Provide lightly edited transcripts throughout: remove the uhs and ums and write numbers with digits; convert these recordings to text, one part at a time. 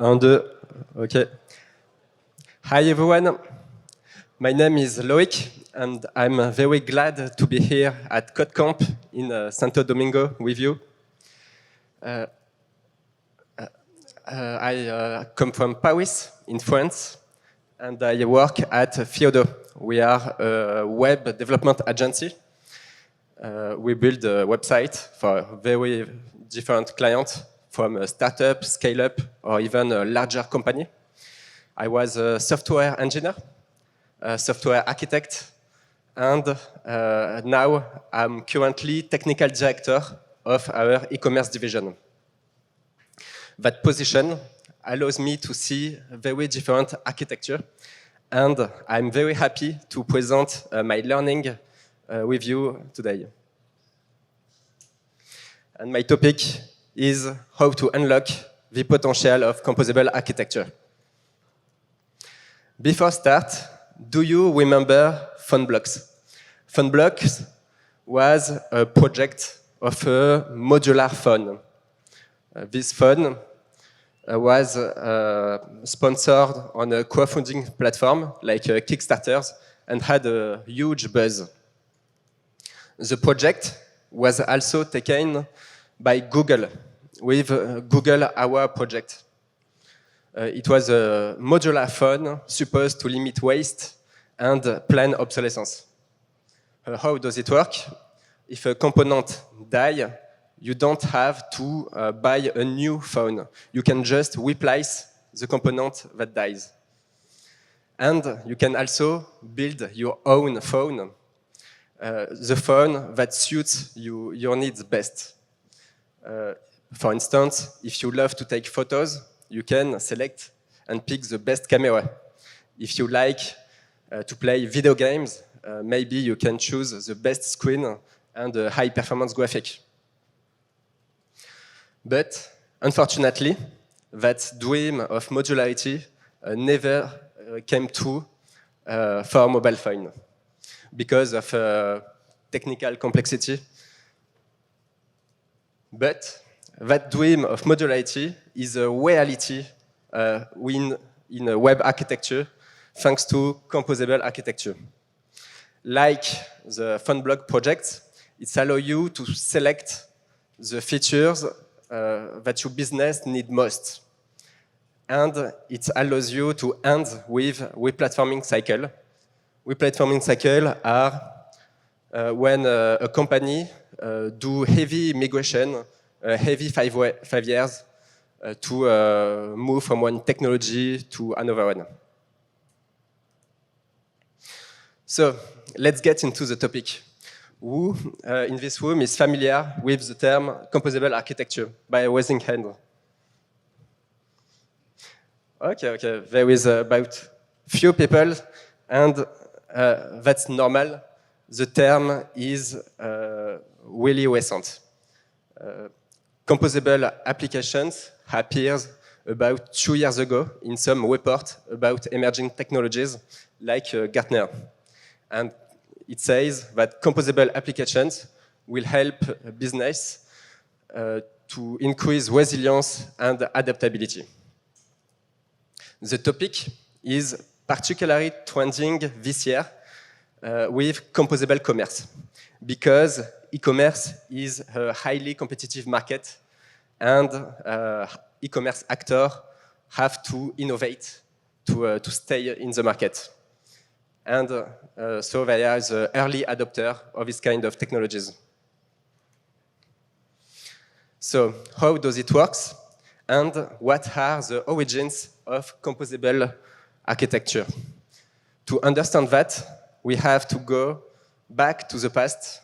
Un, deux, ok. Hi everyone, my name is Loic and I'm very glad to be here at CodeCamp in Santo Domingo with you. I come from Paris in France and I work at Fiodo. We are a web development agency. We build a website for very different clients from a startup, scale-up, or even a larger company. I was a software engineer, a software architect, and now I'm currently technical director of our e-commerce division. That position allows me to see very different architecture, and I'm very happy to present my learning with you today. And my topic is how to unlock the potential of composable architecture. Before start, do you remember PhoneBlocks? PhoneBlocks was a project of a modular phone. This phone was sponsored on a crowdfunding platform like Kickstarter and had a huge buzz. The project was also taken by Google with Google Hour project. It was a modular phone supposed to limit waste and plan obsolescence. How does it work? If a component dies, you don't have to buy a new phone. You can just replace the component that dies. And you can also build your own phone, the phone that suits your needs best. For instance, if you love to take photos, you can select and pick the best camera. If you like to play video games, maybe you can choose the best screen and a high-performance graphic. But unfortunately, that dream of modularity never came true for mobile phone because of technical complexity. But that dream of modularity is a reality in a web architecture thanks to composable architecture. Like the PhoneBlock project, it allows you to select the features that your business needs most. And it allows you to end with replatforming cycle. Replatforming cycle are when a company do heavy migration, heavy 5 years to move from one technology to another one. So let's get into the topic. Who in this room is familiar with the term composable architecture by raising hand? Okay. There is about few people, and that's normal. The term is really recent. Composable applications appeared about 2 years ago in some report about emerging technologies like Gartner. And it says that composable applications will help business to increase resilience and adaptability. The topic is particularly trending this year with composable commerce, because e-commerce is a highly competitive market and e-commerce actors have to innovate to stay in the market. And so they are the early adopter of this kind of technologies. So how does it work? And what are the origins of composable architecture? To understand that, we have to go back to the past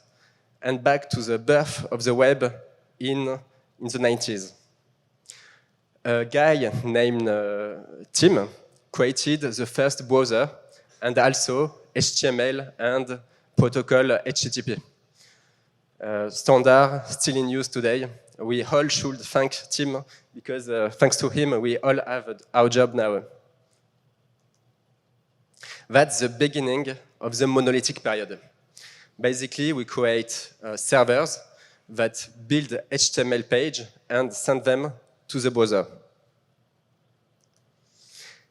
and back to the birth of the web in the 90s. A guy named Tim created the first browser and also HTML and protocol HTTP. Standard still in use today. We all should thank Tim because thanks to him, we all have our job now. That's the beginning of the monolithic period. Basically, we create servers that build HTML page and send them to the browser.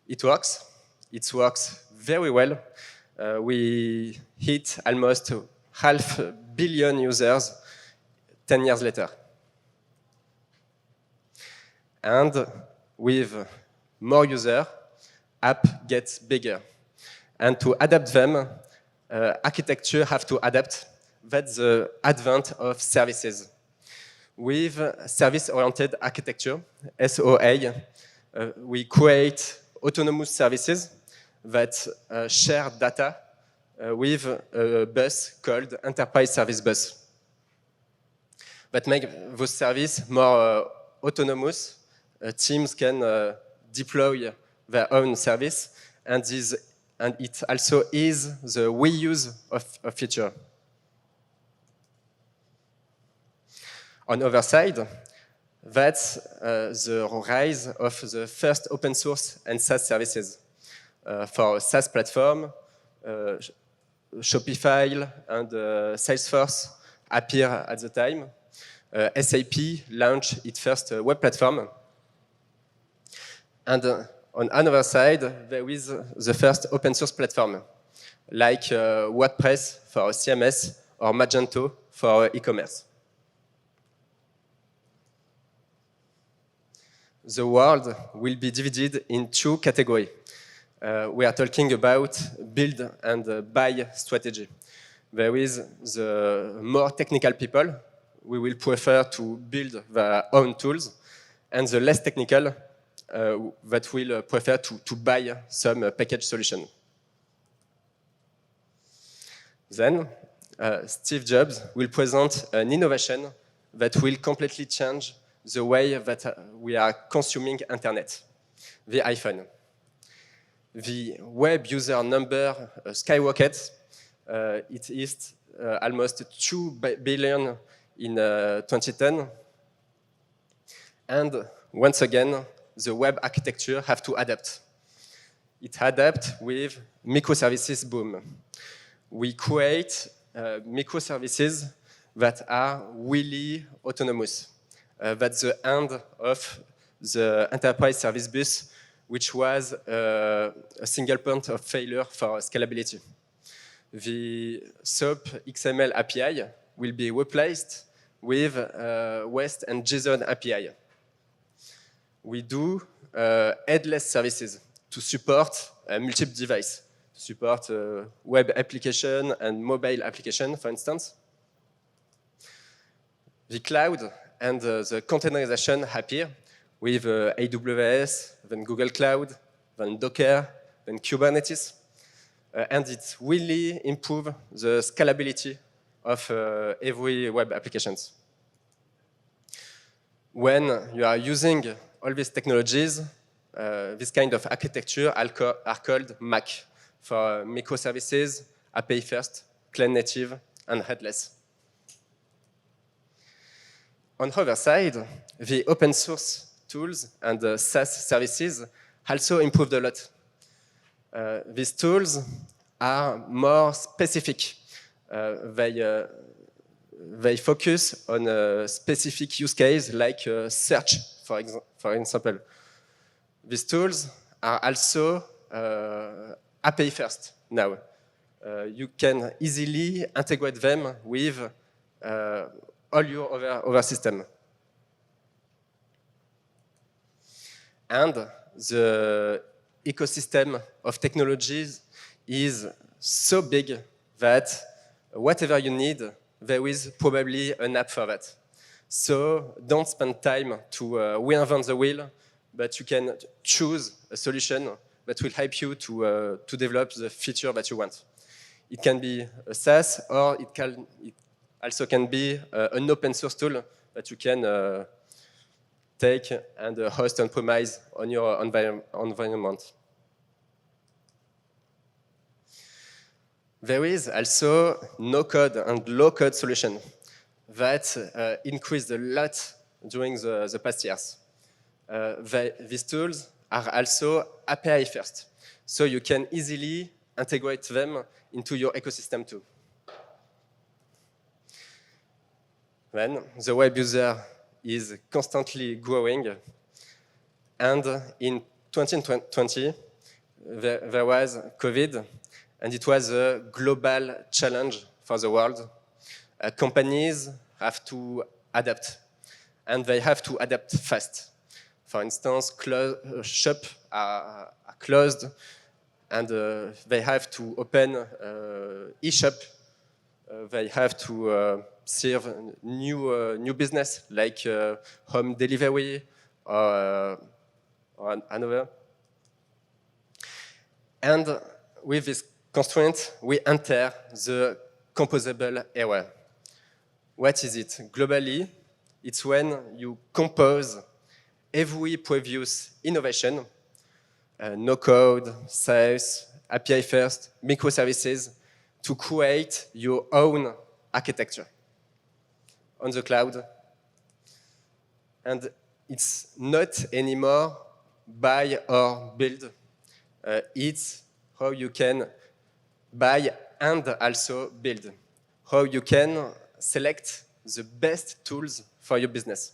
It works. It works very well. We hit almost 500 million users 10 years later. And with more users, app gets bigger. And to adapt them, architecture have to adapt. That's the advent of services. With service-oriented architecture, SOA, we create autonomous services that share data with a bus called Enterprise Service Bus. That make those services more autonomous. Teams can deploy their own service, and it also is the reuse of a feature. On the other side, that's the rise of the first open source and SaaS services. For SaaS platform, Shopify and Salesforce appear at the time. SAP launched its first web platform. And on another side, there is the first open source platform, like WordPress for CMS or Magento for e-commerce. The world will be divided in two categories. We are talking about build and buy strategy. There is the more technical people. We will prefer to build their own tools, and the less technical that will prefer to buy some package solution. Then Steve Jobs will present an innovation that will completely change the way that we are consuming internet, the iPhone. The web user number skyrockets. It is almost 2 billion in 2010. And once again, the web architecture have to adapt. It adapts with microservices boom. We create microservices that are really autonomous. That's the end of the Enterprise Service Bus, which was a single point of failure for scalability. The SOAP XML API will be replaced with REST and JSON API. We do headless services to support multiple devices, to support web application and mobile application, for instance. The cloud and the containerization appear with AWS, then Google Cloud, then Docker, then Kubernetes. And it really improves the scalability of every web applications. When you are using all these technologies, this kind of architecture are called MAC, for microservices, API first, cloud native, and headless. On the other side, the open source tools and the SaaS services also improved a lot. These tools are more specific. They focus on a specific use case, like search, for example. These tools are also API first now. You can easily integrate them with all your other systems. And the ecosystem of technologies is so big that whatever you need, there is probably an app for that. So don't spend time to reinvent the wheel, but you can choose a solution that will help you to develop the feature that you want. It can be a SaaS, or it also can be an open source tool that you can take and host on premise on your environment. There is also no-code and low-code solution that increased a lot during the past years. These tools are also API first, so you can easily integrate them into your ecosystem too. Then the web user is constantly growing, and in 2020, there was COVID, and it was a global challenge for the world. Companies have to adapt, and they have to adapt fast. For instance, shops are closed, and they have to open e-shop. They have to serve new business like home delivery or another. And with this constraint, we enter the composable era. What is it? Globally, it's when you compose every previous innovation, no code, SaaS, API first, microservices, to create your own architecture on the cloud. And it's not anymore buy or build. It's how you can buy and also build. How you can select the best tools for your business.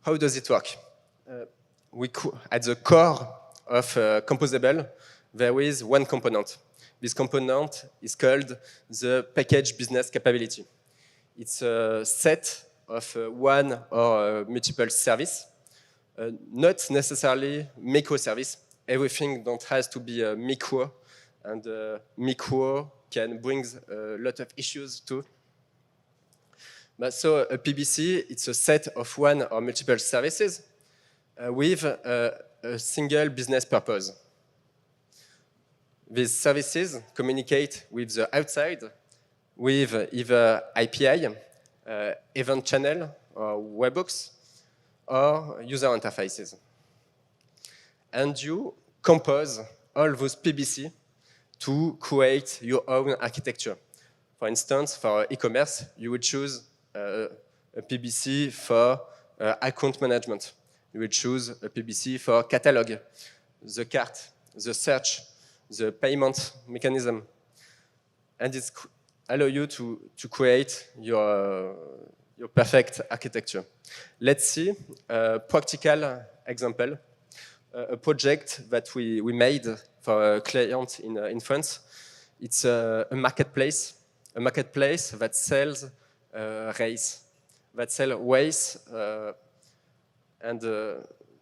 How does it work? At the core of Composable, there is one component. This component is called the package business capability. It's a set of one or multiple service, not necessarily microservice. Everything don't has to be a micro, and micro can bring a lot of issues too. But so a PBC, it's a set of one or multiple services with a single business purpose. These services communicate with the outside with either API, event channel, or webhooks, or user interfaces. And you compose all those PBC to create your own architecture. For instance, for e-commerce, you would choose a PBC for account management. You will choose a PBC for catalog, the cart, the search, the payment mechanism. And it's allow you to create your perfect architecture. Let's see a practical example, a project that we made for a client in France. It's a marketplace that sells race, that sells ways and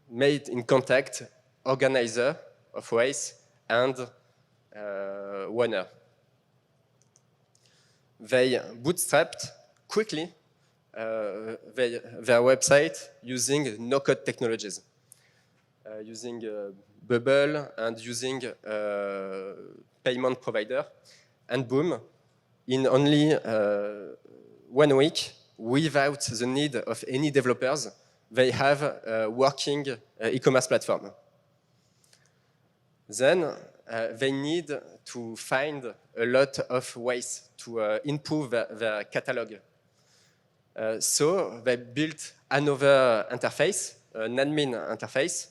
made in contact organizer of race and winner. They bootstrapped quickly their website using no-code technologies, using Bubble and using payment provider, and boom, in only 1 week, without the need of any developers, they have a working e-commerce platform. Then they need to find a lot of ways to improve their catalog. So they built another interface, an admin interface,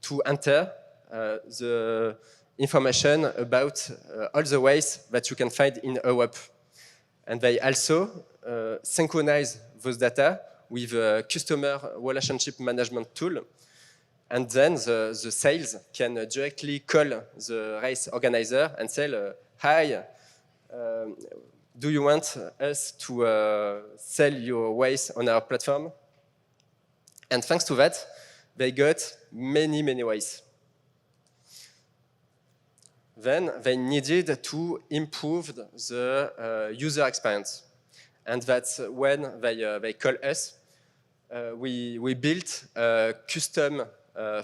to enter the information about all the ways that you can find in a web. And they also synchronize those data with a customer relationship management tool. And then the sales can directly call the race organizer and say, hi, do you want us to sell your ways on our platform? And thanks to that, they got many, many ways. Then they needed to improve the user experience. And that's when they call us. We built a custom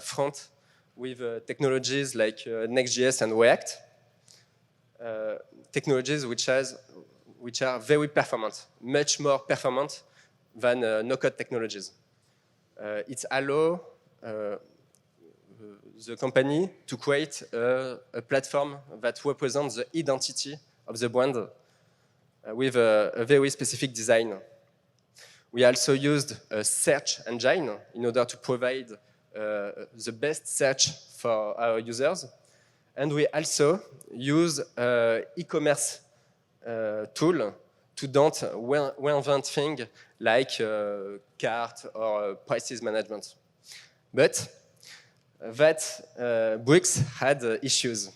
front with technologies like Next.js and React, technologies which are very performant, much more performant than no-code technologies. It allows the company to create a platform that represents the identity of the brand with a very specific design. We also used a search engine in order to provide the best search for our users. And we also use an e-commerce tool to don't reinvent things like cart or prices management. But that bricks had issues.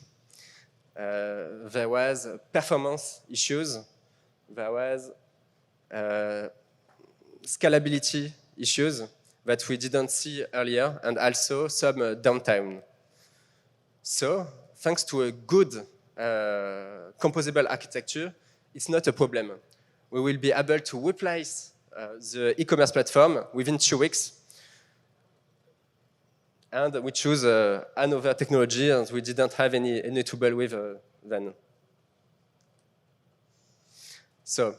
There was performance issues. There was scalability issues that we didn't see earlier, and also some downtime. So, thanks to a good composable architecture, it's not a problem. We will be able to replace the e-commerce platform within 2 weeks. And we choose another technology, and we didn't have any trouble with then. So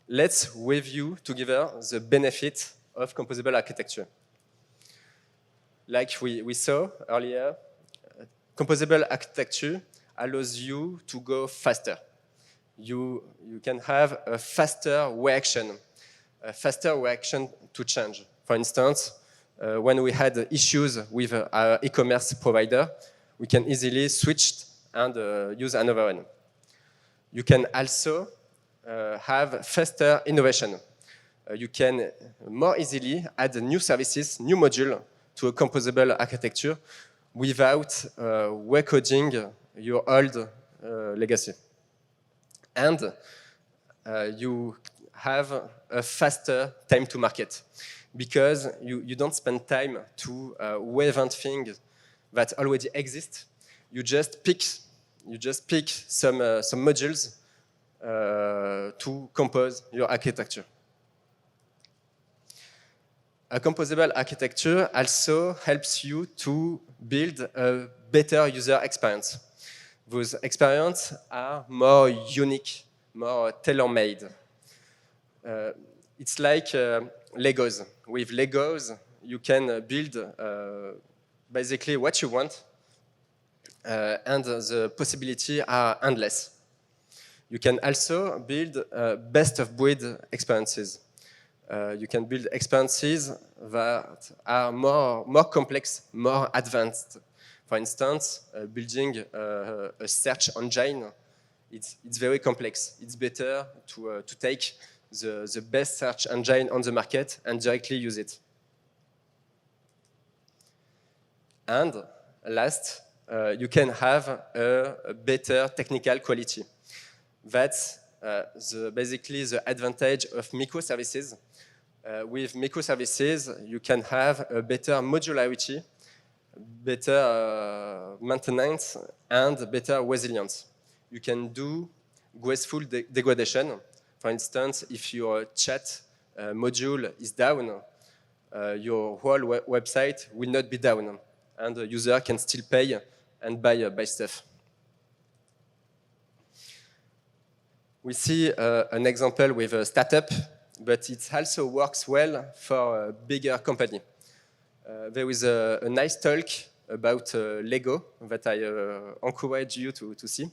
let's review together the benefit of composable architecture. Like we saw earlier, composable architecture allows you to go faster. You can have a faster reaction to change. For instance, when we had issues with our e-commerce provider, we can easily switch and use another one. You can also have faster innovation. You can more easily add new services, new module to a composable architecture without recoding your old legacy. And you have a faster time to market because you don't spend time to reinvent things that already exist. You just pick some modules to compose your architecture. A composable architecture also helps you to build a better user experience. Those experiences are more unique, more tailor-made. It's like Legos. With Legos, you can build basically what you want, and the possibilities are endless. You can also build best-of-breed experiences. You can build experiences that are more complex, more advanced. For instance, building a search engine, it's very complex. It's better to take the best search engine on the market and directly use it. And last, you can have a better technical quality. That's basically the advantage of microservices. With microservices, you can have a better modularity, better maintenance, and better resilience. You can do graceful degradation. For instance, if your chat module is down, your whole website will not be down, and the user can still pay and buy stuff. We see an example with a startup, but it also works well for a bigger company. There is a nice talk about Lego that I encourage you to see.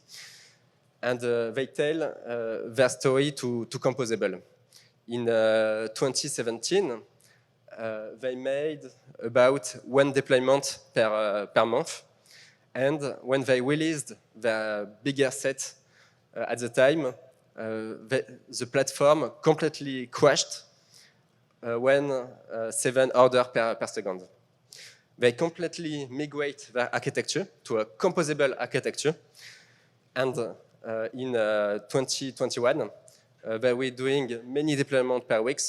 And they tell their story to Composable. In 2017, they made about 1 deployment per month. And when they released their bigger set at the time, the platform completely crashed when 7 orders per second. They completely migrate their architecture to a composable architecture. And in 2021, they were doing many deployments per week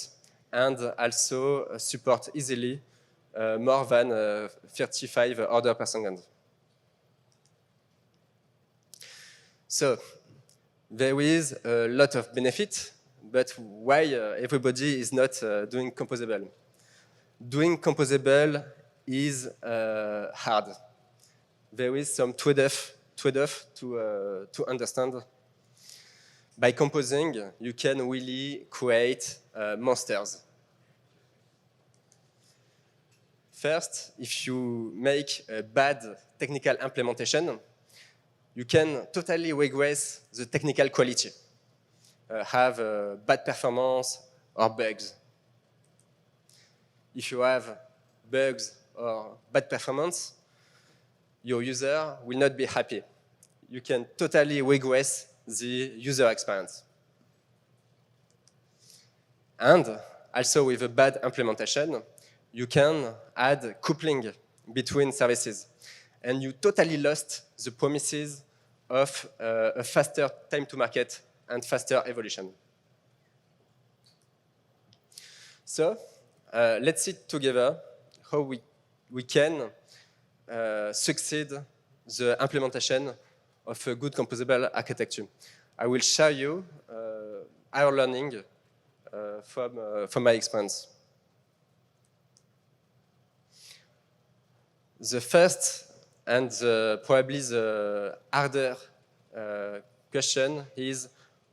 and also support easily more than 35 orders per second. So there is a lot of benefit, but why everybody is not doing composable? Doing composable is hard. There is some trade-off to understand. By composing, you can really create monsters. First, if you make a bad technical implementation, you can totally regress the technical quality, have bad performance or bugs. If you have bugs or bad performance, your user will not be happy. You can totally regress the user experience. And also with a bad implementation, you can add coupling between services. And you totally lost the promises of a faster time to market and faster evolution. So let's see together how we can succeed the implementation of a good composable architecture. I will share you our learning from my experience. The first and probably the harder question is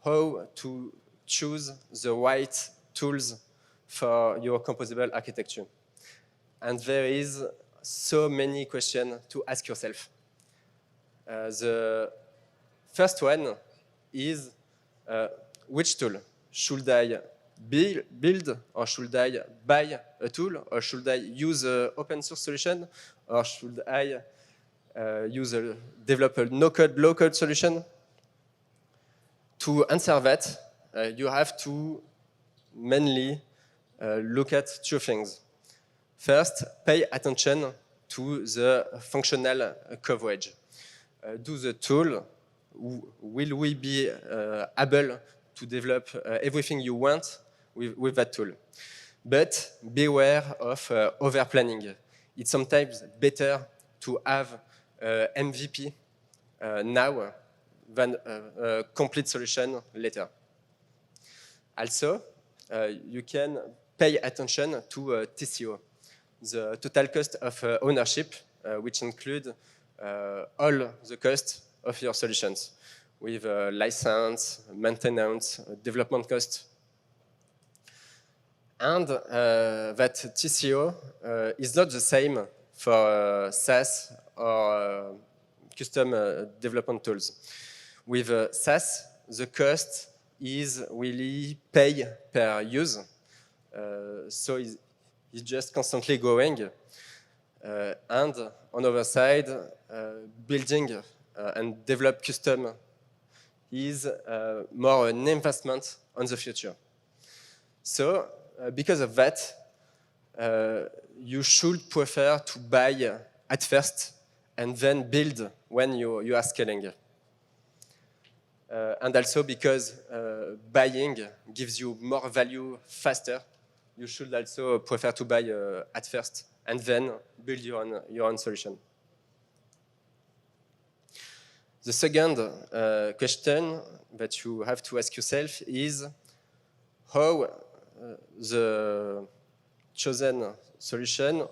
how to choose the right tools for your composable architecture. And there is so many questions to ask yourself. The first one is which tool? Should I build or should I buy a tool, or should I use an open source solution, or should I develop a no-code, low-code solution? To answer that, you have to mainly look at two things. First, pay attention to the functional coverage. Do the tool, will we be able to develop everything you want with that tool? But beware of over-planning. It's sometimes better to have MVP now than a complete solution later. Also, you can pay attention to TCO, the total cost of ownership, which include all the costs of your solutions, with license, maintenance, development cost. And that TCO is not the same for SaaS or custom development tools. With SaaS, the cost is really pay per use, so it's just constantly growing. And on the other side, building and develop custom is more an investment on the future. So because of that, you should prefer to buy at first and then build when you are scaling. And also because buying gives you more value faster, you should also prefer to buy at first and then build your own solution. The second question that you have to ask yourself is how the chosen solution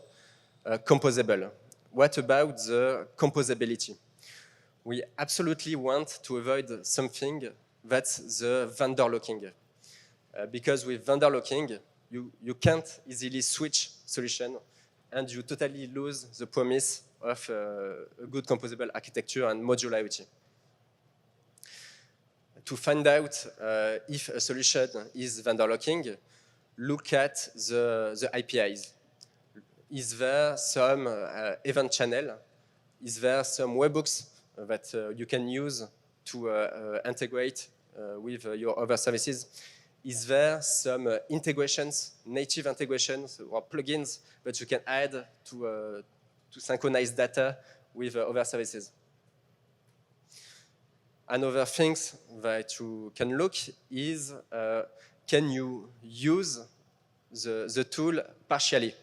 composable. What about the composability? We absolutely want to avoid something that's the vendor locking. Because with vendor locking, you can't easily switch solution and you totally lose the promise of a good composable architecture and modularity. To find out if a solution is vendor locking, look at the APIs. Is there some event channel? Is there some webhooks that you can use to integrate with your other services? Is there some integrations, native integrations or plugins that you can add to synchronize data with other services? Another thing that you can look is, can you use the tool partially?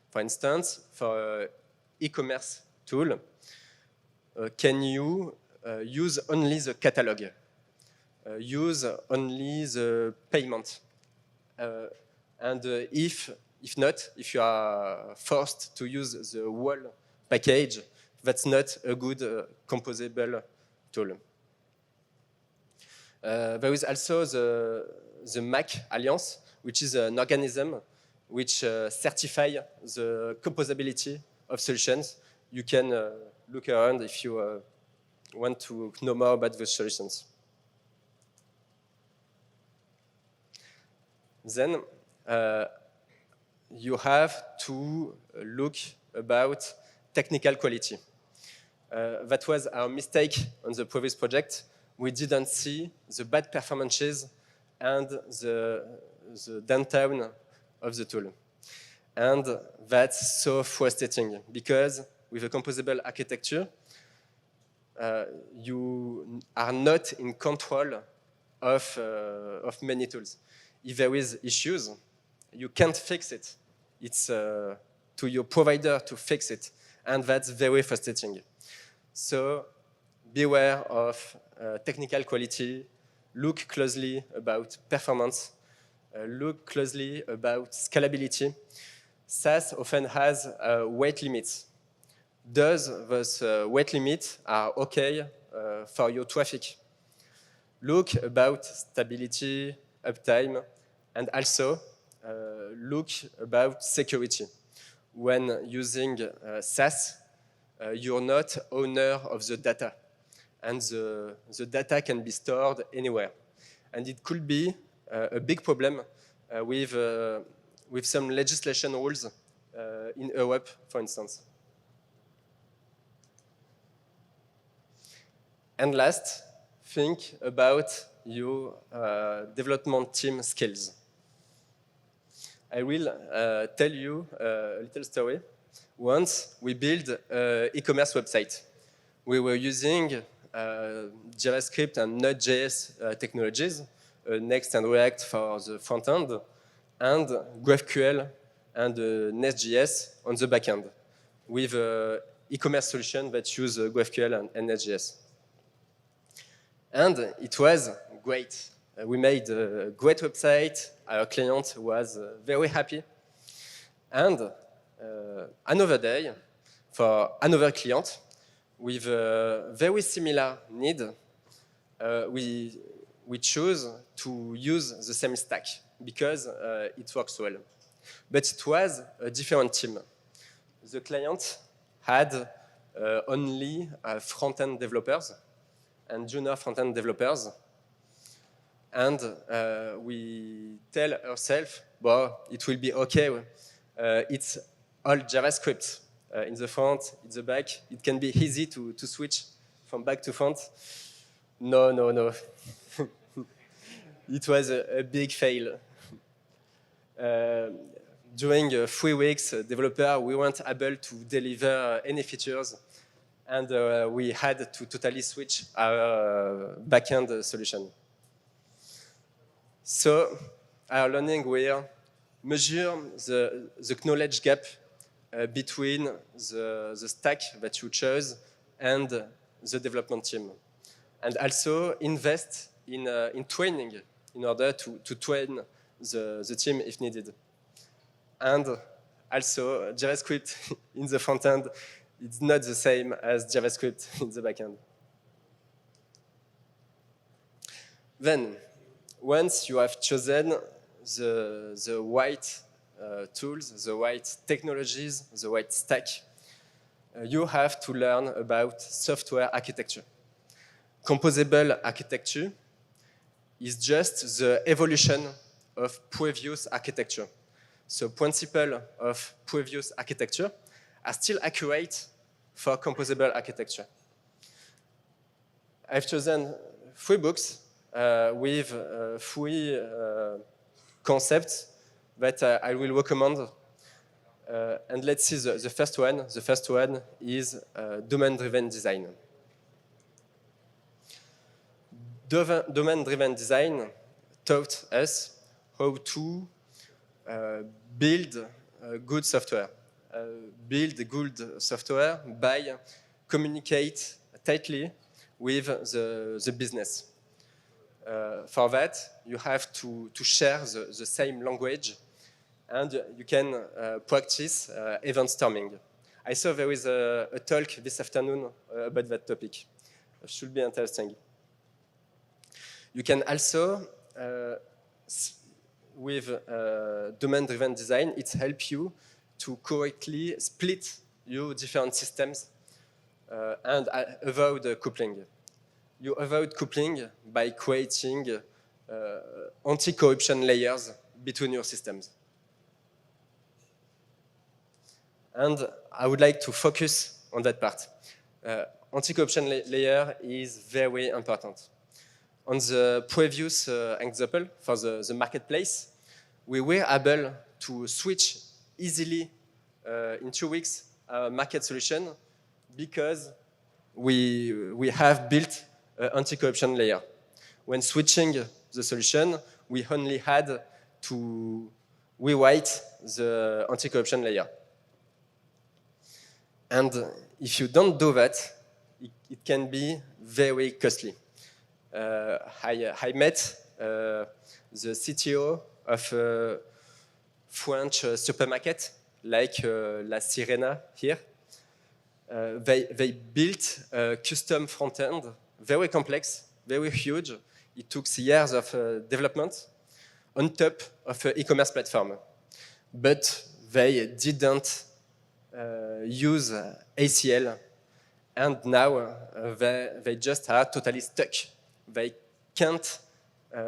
For instance, for e-commerce tool, can you use only the catalog? Use only the payment? And if not, if you are forced to use the whole package, that's not a good composable tool. There is also the MAC Alliance, which is an organism which certifies the composability of solutions. You can look around if you want to know more about those solutions. Then you have to look about technical quality. That was our mistake on the previous project. We didn't see the bad performances and the downtime of the tool. And that's so frustrating because with a composable architecture, you are not in control of many tools. If there is issues, you can't fix it. It's to your provider to fix it, and that's very frustrating. So beware of technical quality, look closely about performance, look closely about scalability. SaaS often has weight limits. Does those weight limits are okay for your traffic? Look about stability, uptime, and also look about security. When using SaaS, you're not owner of the data, and the data can be stored anywhere. And it could be a big problem with some legislation rules in Europe, for instance. And last, think about your development team skills. I will tell you a little story. Once we built an e-commerce website. We were using JavaScript and Node.js technologies, Next and React for the front end, and GraphQL and Nest.js on the back end, with an e-commerce solution that use GraphQL and Nest.js. And it was great. We made a great website. Our client was very happy. And another day, for another client, with a very similar need, we chose to use the same stack because it works well. But it was a different team. The client had only front-end developers and junior front-end developers. And we tell ourselves, well, it will be okay. It's all JavaScript. In the front, in the back, it can be easy to switch from back to front. No. It was a big fail. During 3 weeks, developer, we weren't able to deliver any features, and we had to totally switch our backend solution. So our learning will measure the knowledge gap between the stack that you chose and the development team. And also invest in training in order to train the team if needed. And also JavaScript in the front end, it's not the same as JavaScript in the back end. Then, once you have chosen the right tools, the right technologies, the right stack, you have to learn about software architecture. Composable architecture is just the evolution of previous architecture. So principles of previous architecture are still accurate for composable architecture. I've chosen 3 books with 3 concepts that I will recommend. And let's see the first one. The first one is domain-driven design. Domain-driven design taught us how to build good software. Build good software by communicate tightly with the business. For that, you have to share the same language, and you can practice event storming. I saw there is a talk this afternoon about that topic. It should be interesting. You can also, with domain-driven design, it helps you to correctly split your different systems and avoid coupling. You avoid coupling by creating anti-corruption layers between your systems. And I would like to focus on that part. Anti-corruption layer is very important. On the previous example for the marketplace, we were able to switch easily, in 2 weeks, a market solution because we have built an anti-corruption layer. When switching the solution, we only had to rewrite the anti-corruption layer. And if you don't do that, it can be very costly. I met the CTO of a French supermarket, like La Sirena here. They built a custom front end, very complex, very huge. It took years of development on top of an e-commerce platform. But they didn't use ACL, and now they just are totally stuck. They can't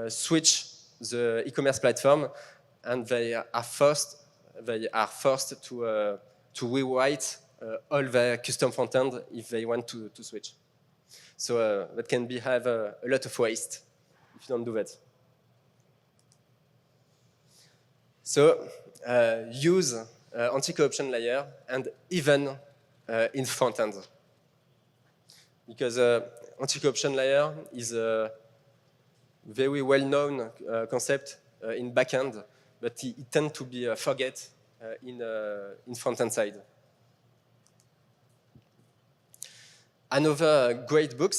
switch the e-commerce platform, and they are forced to rewrite all their custom front end if they want to switch. So that can have a lot of waste if you don't do that. So use anti-corruption layer and even in front end. Because anti-corruption layer is a very well-known concept in backend, but it tends to be forget in front-end side. Another great book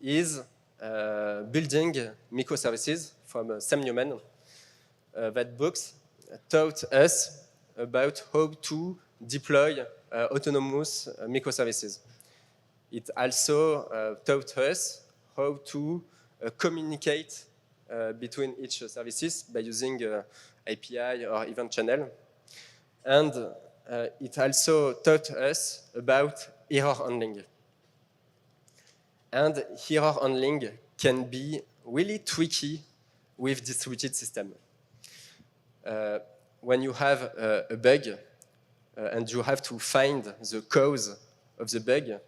is Building Microservices from Sam Newman. That book taught us about how to deploy autonomous microservices. It also taught us how to communicate between each services by using API or event channel. And it also taught us about error handling. And error handling can be really tricky with distributed system. When you have a bug and you have to find the cause of the bug,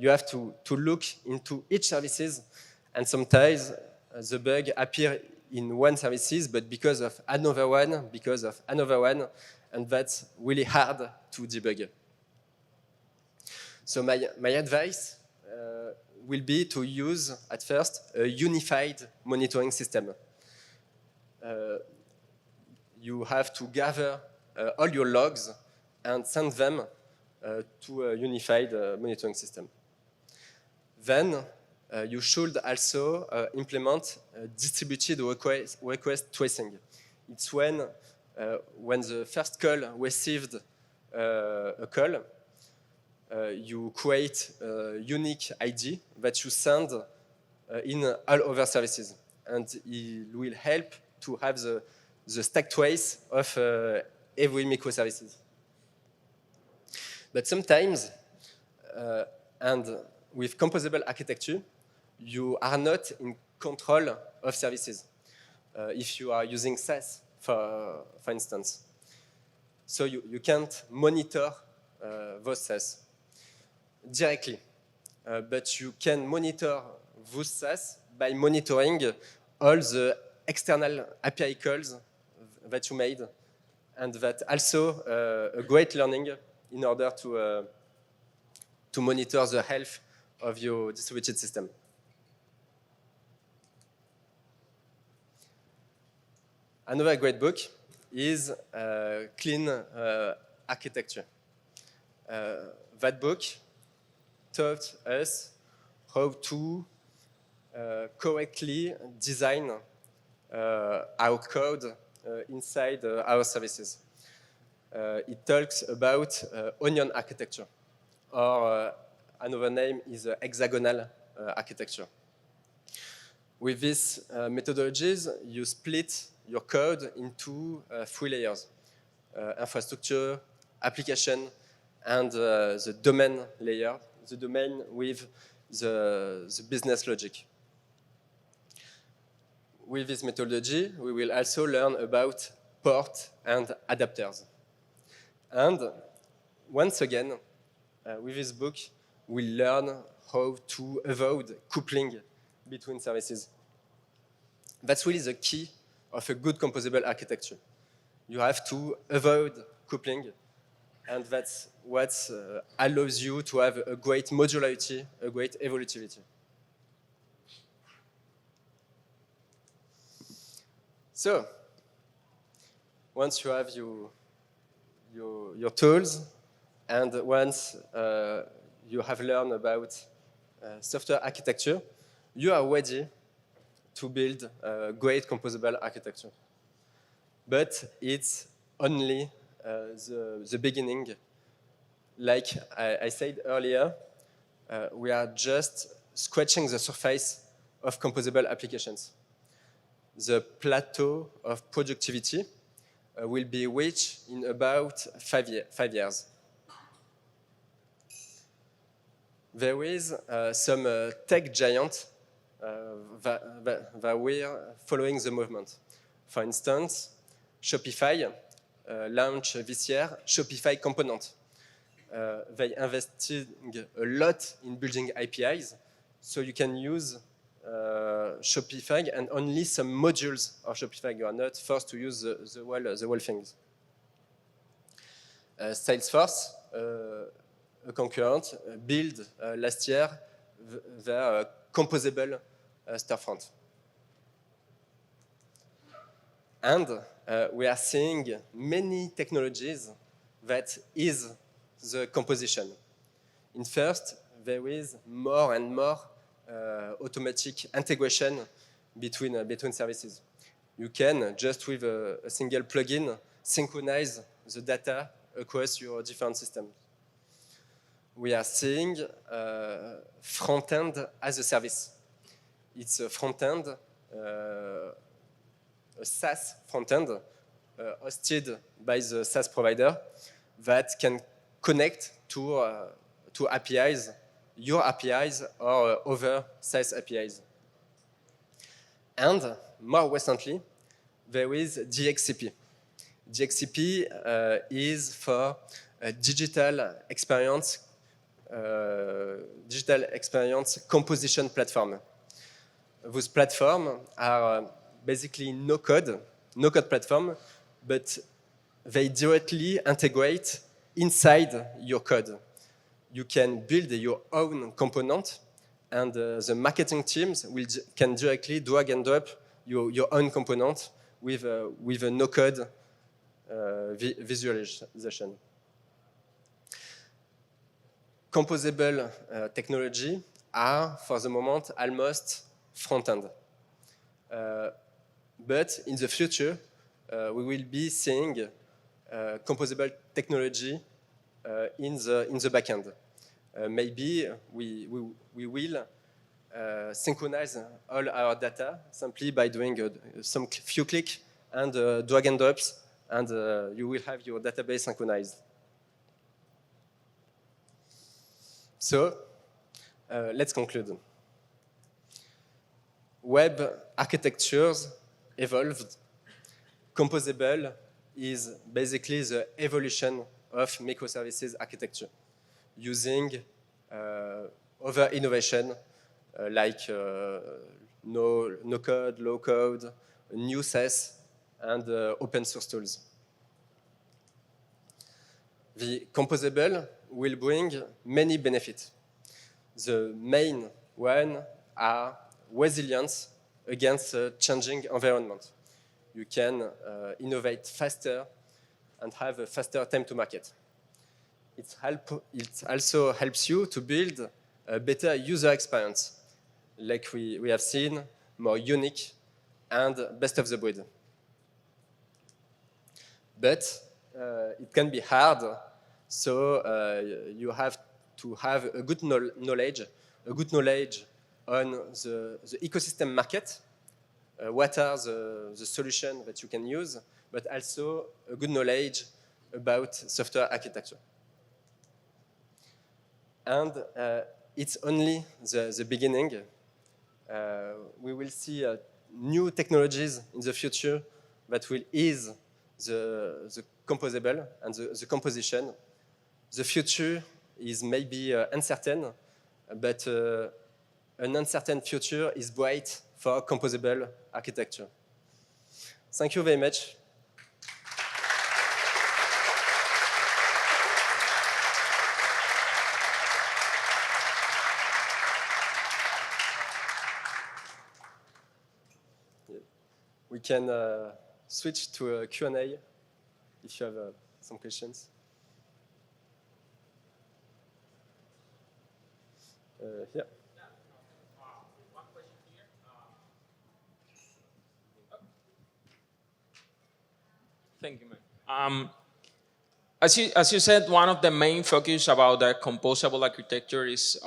you have to look into each services, and sometimes the bug appears in one services, but because of another one, and that's really hard to debug. So my advice will be to use, at first, a unified monitoring system. You have to gather all your logs and send them to a unified monitoring system. Then you should also implement distributed request tracing. It's when the first call received a call, you create a unique ID that you send in all other services. And it will help to have the stack trace of every microservices. But sometimes, and with composable architecture, you are not in control of services. If you are using SaaS, for instance. So you can't monitor those SaaS directly. But you can monitor those SaaS by monitoring all the external API calls that you made, and that also a great learning in order to monitor the health of your distributed system. Another great book is Clean Architecture. That book taught us how to correctly design our code inside our services. It talks about onion architecture, or another name is hexagonal architecture. With these methodologies, you split your code into 3 layers: infrastructure, application, and the domain layer, the domain with the business logic. With this methodology, we will also learn about port and adapters. And once again, with this book, we'll learn how to avoid coupling between services. That's really the key of a good composable architecture. You have to avoid coupling, and that's what allows you to have a great modularity, a great evolutivity. So, once you have your tools, and once you have learned about software architecture, you are ready to build a great composable architecture. But it's only the beginning. Like I said earlier, we are just scratching the surface of composable applications. The plateau of productivity will be reached in about 5 years. There is some tech giant that were following the movement. For instance, Shopify launched this year Shopify Component. They invested a lot in building APIs, so you can use Shopify and only some modules of Shopify. You are not forced to use the whole things. Salesforce, a concurrent, built last year their composable storefront. And we are seeing many technologies that is the composition. In first, there is more and more automatic integration between services. You can, just with a single plugin, synchronize the data across your different systems. We are seeing front-end as a service. It's a front-end, a SaaS front-end hosted by the SaaS provider that can connect to APIs, your APIs or other SaaS APIs. And more recently, there is DXCP. DXCP is for digital experience composition platform. Those platforms are basically no-code platform, but they directly integrate inside your code. You can build your own component, and the marketing teams can directly drag and drop your own component with a no-code visualization. Composable technology are, for the moment, almost front-end. But in the future, we will be seeing composable technology in the backend. Maybe we will synchronize all our data simply by doing some few clicks and drag and drops, and you will have your database synchronized. So let's conclude. Web architectures evolved. Composable is basically the evolution of microservices architecture, using other innovation like no code, low code, new SaaS, and open source tools. The composable will bring many benefits. The main one are resilience against a changing environment. You can innovate faster and have a faster time to market. It also helps you to build a better user experience, like we have seen, more unique and best of the breed. But it can be hard, so you have to have a good knowledge on the ecosystem market, what are the solutions that you can use, but also a good knowledge about software architecture. And it's only the beginning. We will see new technologies in the future that will ease the composable and the composition. The future is maybe uncertain, but an uncertain future is bright for composable architecture. Thank you very much. can switch to a Q&A if you have some questions. Yeah. One question here. Thank you, man. As you said, one of the main focus about the composable architecture is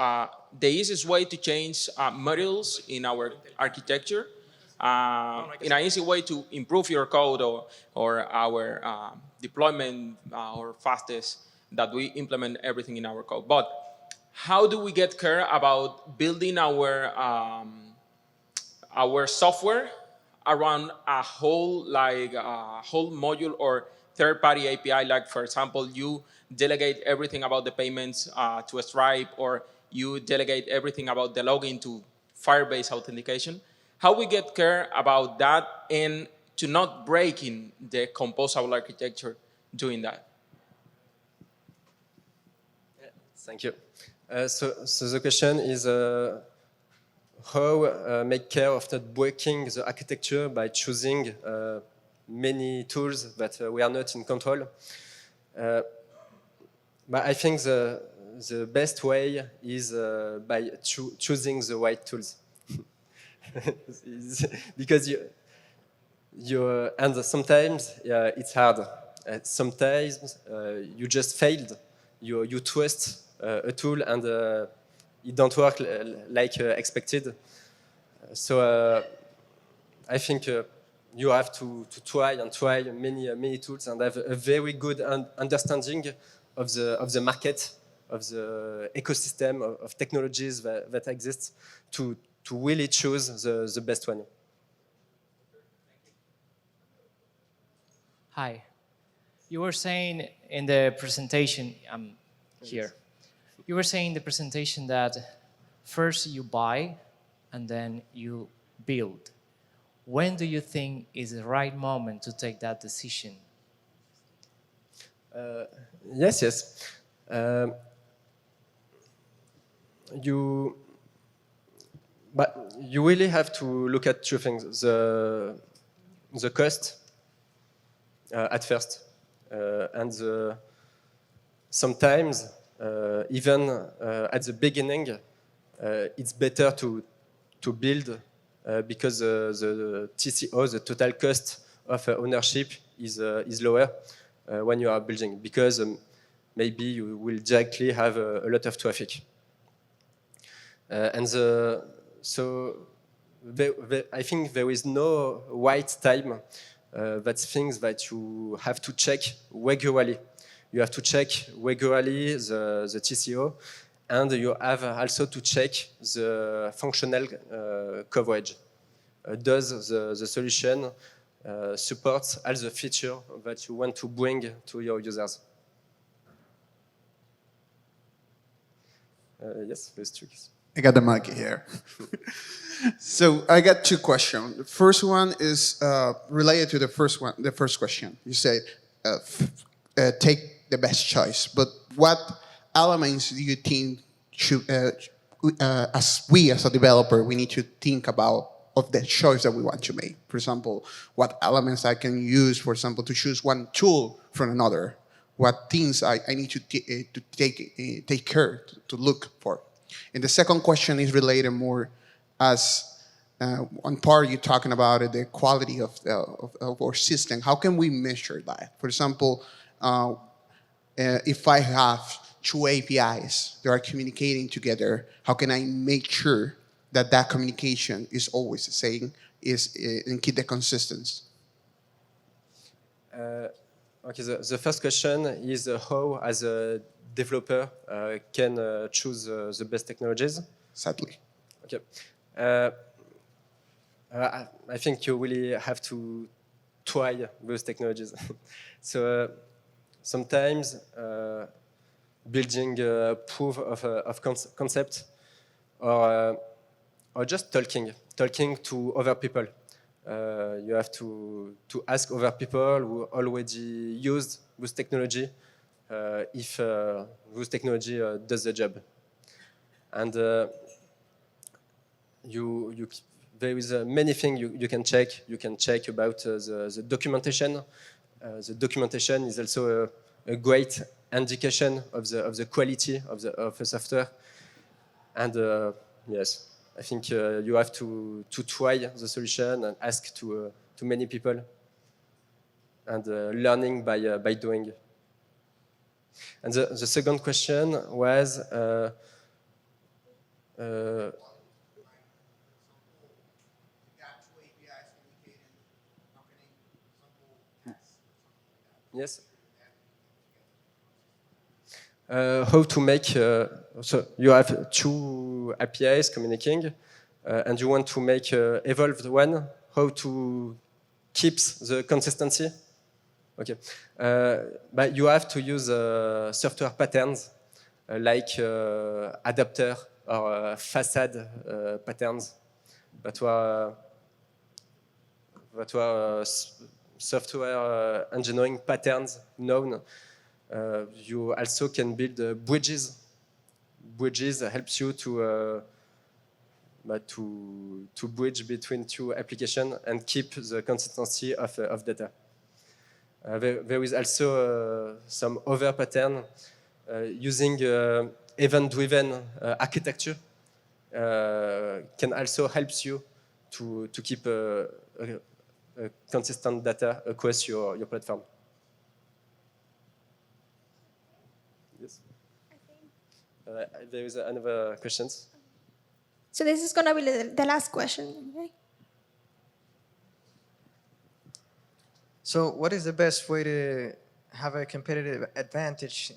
the easiest way to change modules in our architecture, in an easy way to improve your code or our deployment or fastest that we implement everything in our code. But how do we get care about building our software around a whole whole module or third-party API? Like, for example, you delegate everything about the payments to Stripe, or you delegate everything about the login to Firebase authentication. How we get care about that and to not break in the composable architecture doing that? Thank you. So the question is how make care of not breaking the architecture by choosing many tools that we are not in control. But I think the best way is by choosing the right tools. Because and sometimes it's hard. Sometimes you just failed. You trust a tool and it don't work like expected. So I think you have to try many tools and have a very good understanding of the market, of the ecosystem of technologies that exist to really choose the best one. Hi. You were saying in the presentation, here. You were saying in the presentation that first you buy and then you build. When do you think is the right moment to take that decision? Yes. But you really have to look at two things: the cost at first, and sometimes even at the beginning, it's better to build because the TCO, the total cost of ownership, is lower when you are building, because maybe you will directly have a lot of traffic. So I think there is no right time. That's things that you have to check regularly. You have to check regularly the TCO, and you have also to check the functional coverage. Does the solution support all the features that you want to bring to your users? Yes, there's tricks. I got the mic here. So I got two questions. The first one is related to the first question. You said take the best choice, but what elements do you think should, as a developer, we need to think about of the choice that we want to make? For example, what elements I can use, for example, to choose one tool from another? What things I need to take care to look for? And the second question is related more as on part you're talking about it, the quality of our system. How can we measure that? For example, if I have two APIs that are communicating together, how can I make sure that that communication is always the same and keep the consistency? Okay, the first question is how, as a developer, can choose the best technologies? Sadly. Okay. I think you really have to try those technologies. So sometimes building a proof of concept or just talking to other people. You have to ask other people who already used this technology if this technology does the job. And there is many things you can check. You can check about the documentation. The documentation is also a great indication of the quality of the software. And yes, I think you have to try the solution and ask to many people, and learning by doing. And the second question was yes. How to make, so you have two APIs communicating, and you want to make evolved one, how to keep the consistency? Okay, but you have to use software patterns like adapter or facade patterns that were software engineering patterns known. You also can build bridges. Bridges helps you to bridge between two applications and keep the consistency of data. There is also some other pattern using event-driven architecture can also help you to keep a consistent data across your platform. Yes. There is another question. So this is going to be the last question. Okay? So, what is the best way to have a competitive advantage?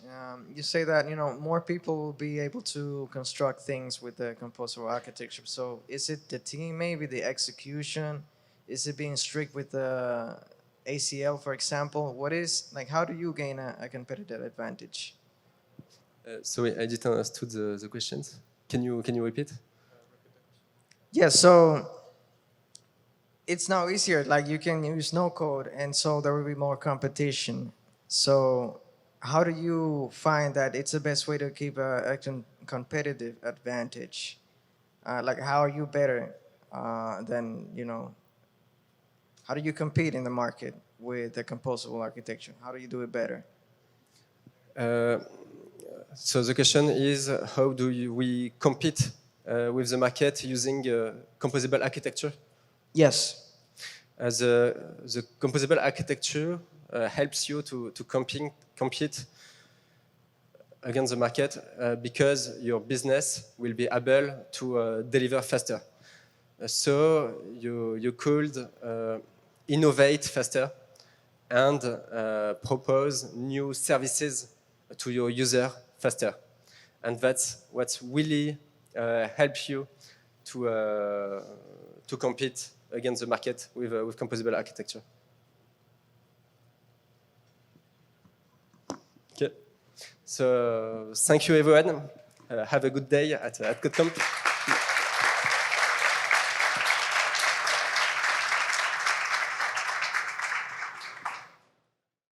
You say that more people will be able to construct things with the composable architecture. So, is it the team, maybe the execution? Is it being strict with the ACL, for example? What is how do you gain a competitive advantage? Sorry, I didn't understood the questions. Can you repeat? Yeah. So. It's now easier, you can use no code, and so there will be more competition. So how do you find that it's the best way to keep a competitive advantage? How are you better than, how do you compete in the market with the composable architecture? How do you do it better? So the question is, how do we compete with the market using composable architecture? Yes. The composable architecture helps you to compete against the market because your business will be able to deliver faster. So you could innovate faster and propose new services to your user faster. And that's what really helps you to compete against the market with composable architecture. Okay. So thank you, everyone. Have a good day at CodeCamp.